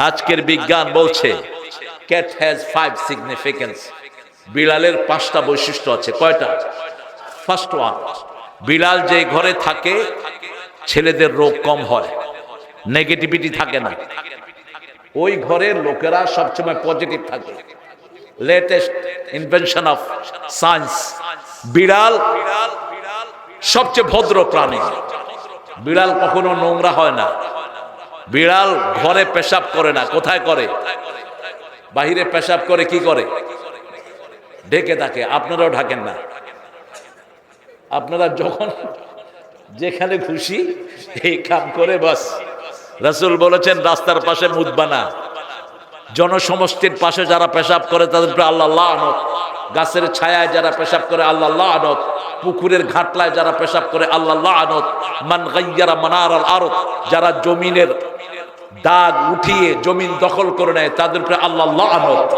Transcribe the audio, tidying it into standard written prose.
আজকের বিজ্ঞান বলছে ক্যাট হ্যাজ 5 সিগনিফিকেন্স। বিড়ালের 5টা বৈশিষ্ট্য আছে। কয়টা? ফার্স্ট ওয়ান, বিড়াল যে ঘরে থাকে ছেলেদের রোগ কম হয়, নেগেটিভিটি থাকে না, ওই ঘরের লোকেরা সবসময় পজিটিভ থাকে। লেটেস্ট ইনভেনশন অফ সায়েন্স, বিড়াল সবচেয়ে ভদ্র প্রাণী। বিড়াল কখনো নোংরা হয় না। বিড়াল ঘরে পেশাব করে না। কোথায় করে? বাহিরে পেশাব করে। কি করে? ঢেকে থাকে। আপনারাও ঢাকেন না। আপনারা যখন যেখানে খুশি এই কাম করে বাস। রাসূল বলেছেন রাস্তার পাশে মুতবা না, জনসমষ্টির পাশে যারা পেশাব করে তাদের উপরে আল্লাহ লানত, গাছের ছায়ায় যারা পেশাব করে আল্লাহ লানত, পুকুরের ঘাটলায় যারা পেশাব করে আল্লাহ লানত, মান গায়্যারা মানারাল আরদ, যারা জমিনের দাগ উঠিয়ে জমিন দখল করে নেয় তাদের উপরে আল্লাহ লানত।